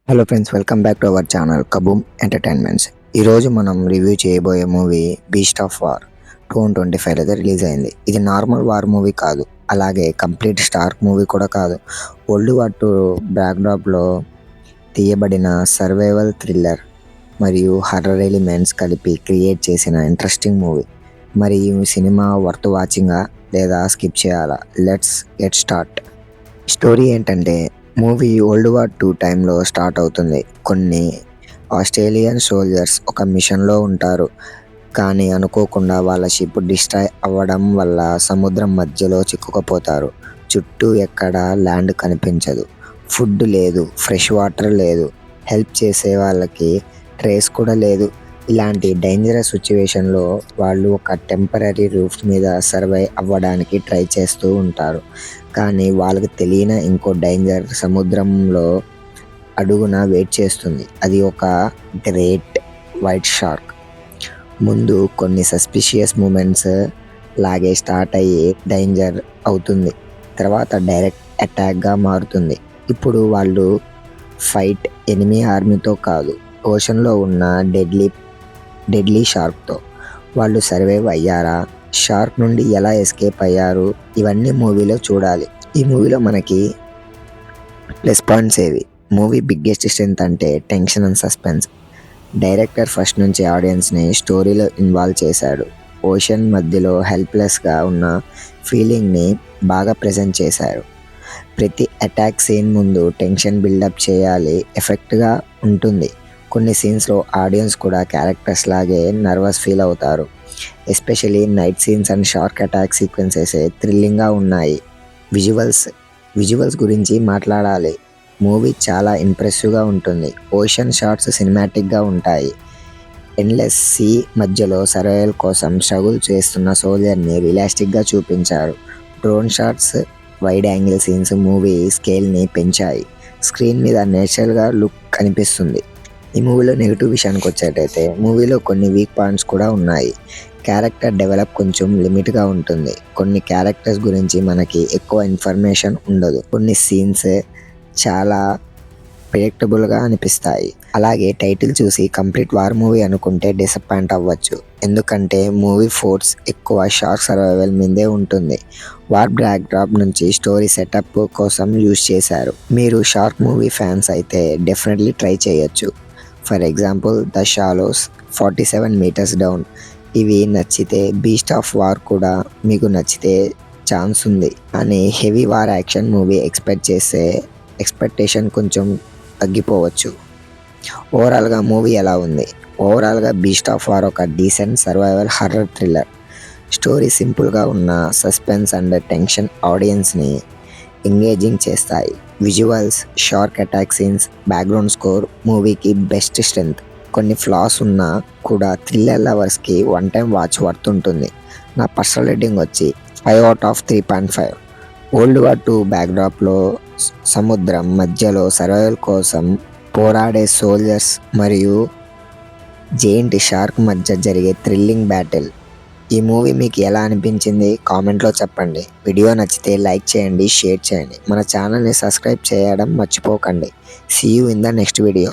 Hello friends, welcome back to our channel Kaboom entertainments. ఈరోజు మనం review చేయబోయే movie beast of war 2025 అయితే release అయింది. ఇది నార్మల్ వార్ మూవీ కాదు, అలాగే కంప్లీట్ స్టార్క్ మూవీ కూడా కాదు. వరల్డ్ వార్ 2 బ్యాక్డ్రాప్లో తీయబడిన సర్వైవల్ థ్రిల్లర్ మరియు హర్రర్ ఎలిమెంట్స్ కలిపి క్రియేట్ చేసిన ఇంట్రెస్టింగ్ మూవీ. మరి ఈ సినిమా వర్త్ వాచింగా లేదా స్కిప్ చేయాలా? Let's get start. స్టోరీ ఏంటంటే, మూవీ వరల్డ్ వార్ 2 టైంలో స్టార్ట్ అవుతుంది. కొన్ని ఆస్ట్రేలియన్ సోల్జర్స్ ఒక మిషన్లో ఉంటారు, కానీ అనుకోకుండా వాళ్ళ షిప్ డిస్ట్రాయ్ అవ్వడం వల్ల సముద్రం మధ్యలో చిక్కుకుపోతారు. చుట్టూ ఎక్కడ ల్యాండ్ కనిపించదు, ఫుడ్ లేదు, ఫ్రెష్ వాటర్ లేదు, హెల్ప్ చేసే వాళ్ళకి ట్రేస్ కూడా లేదు. ఇలాంటి డేంజరస్ సిచ్యువేషన్లో వాళ్ళు ఒక టెంపరీ రూఫ్ మీద సర్వైవ్ అవ్వడానికి ట్రై చేస్తూ ఉంటారు. కానీ వాళ్ళకి తెలియని ఇంకో డేంజర్ సముద్రంలో అడుగున వెయిట్ చేస్తుంది. అది ఒక గ్రేట్ వైట్ షార్క్. ముందు కొన్ని సస్పిషియస్ మూమెంట్స్ లాగే స్టార్ట్ అయ్యి డేంజర్ అవుతుంది, తర్వాత డైరెక్ట్ అటాక్గా మారుతుంది. ఇప్పుడు వాళ్ళు ఫైట్ ఎనిమీ ఆర్మీతో కాదు, ఓషన్లో ఉన్న డెడ్లీ షార్క్తో. వాళ్ళు సర్వైవ్ అయ్యారా? షార్క్ నుండి ఎలా ఎస్కేప్ అయ్యారు? ఇవన్నీ మూవీలో చూడాలి. ఈ మూవీలో మనకి ప్లస్ పాయింట్స్ ఏవి? మూవీ బిగ్గెస్ట్ స్ట్రెంత్ అంటే tension and suspense. Director first నుంచి ఆడియన్స్ని స్టోరీలో ఇన్వాల్వ్ చేశాడు. ఓషన్ మధ్యలో హెల్ప్లెస్గా ఉన్న ఫీలింగ్ని బాగా ప్రజెంట్ చేశారు. ప్రతి అటాక్ సీన్ ముందు టెన్షన్ బిల్డప్ చేయాలి, ఎఫెక్ట్గా ఉంటుంది. కొన్ని సీన్స్లో ఆడియన్స్ కూడా క్యారెక్టర్స్ లాగే నర్వస్ ఫీల్ అవుతారు. Especially night scenes and shark attack sequences థ్రిల్లింగ్గా ఉన్నాయి. విజువల్స్ గురించి మాట్లాడాలి. మూవీ చాలా ఇంప్రెసివ్గా ఉంటుంది. ఓషన్ షాట్స్ సినిమాటిక్గా ఉంటాయి. ఎండ్లెస్ సీ మధ్యలో సర్వైవల్ కోసం స్ట్రగుల్ చేస్తున్న సోల్జర్ని రియలిస్టిక్గా చూపించారు. Drone shots, wide angle scenes movie స్కేల్ని పెంచాయి. స్క్రీన్ మీద నేచురల్గా లుక్ కనిపిస్తుంది. ఈ మూవీలో నెగిటివ్ విషయానికి వచ్చేటైతే, మూవీలో కొన్ని వీక్ పాయింట్స్ కూడా ఉన్నాయి. క్యారెక్టర్ డెవలప్ కొంచెం లిమిట్గా ఉంటుంది. కొన్ని క్యారెక్టర్స్ గురించి మనకి ఎక్కువ ఇన్ఫర్మేషన్ ఉండదు. కొన్ని సీన్స్ చాలా ప్రెడిక్టబుల్గా అనిపిస్తాయి. అలాగే టైటిల్ చూసి కంప్లీట్ వార్ మూవీ అనుకుంటే డిసప్పాయింట్ అవ్వచ్చు, ఎందుకంటే మూవీ ఫోర్స్ ఎక్కువ షార్క్ సర్వైవల్ మీదే ఉంటుంది. వార్ బ్యాక్డ్రాప్ నుంచి స్టోరీ సెటప్ కోసం యూజ్ చేశారు. మీరు షార్క్ మూవీ ఫ్యాన్స్ అయితే డెఫినెట్లీ ట్రై చేయొచ్చు. For example the Shallows, 47 Meters Down. ఇవి నచ్చితే బీస్ట్ ఆఫ్ వార్ కూడా మీకు నచ్చితే ఛాన్స్ ఉంది. కానీ heavy war action movie expect చేసే ఎక్స్పెక్టేషన్ కొంచెం తగ్గిపోవచ్చు. ఓవరాల్గా మూవీ ఎలా ఉంది? ఓవరాల్గా బీస్ట్ ఆఫ్ వార్ ఒక decent survival horror thriller. Story సింపుల్గా ఉన్న సస్పెన్స్ అండ్ టెన్షన్ ఆడియన్స్ని ఎంగేజింగ్ చేస్తాయి. Visuals, shark attack scenes, background score మూవీకి బెస్ట్ స్ట్రెంత్. కొన్ని ఫ్లాస్ ఉన్నా కూడా థ్రిల్లర్ లవర్స్కి వన్ టైం వాచ్ వర్త్ ఉంటుంది. నా పర్సనల్ రేటింగ్ వచ్చి 5/3.5. వరల్డ్ వార్ 2 బ్యాక్డ్రాప్లో సముద్రం మధ్యలో సర్వైవల్ కోసం పోరాడే సోల్జర్స్ మరియు జెయింట్ షార్క్ మధ్య జరిగే థ్రిల్లింగ్ బ్యాటిల్. ఈ మూవీ మీకు ఎలా అనిపించింది? కామెంట్లో చెప్పండి. వీడియో నచ్చితే లైక్ చేయండి, షేర్ చేయండి. మన ఛానల్ని సబ్స్క్రైబ్ చేయడం మర్చిపోకండి. See you in the next video.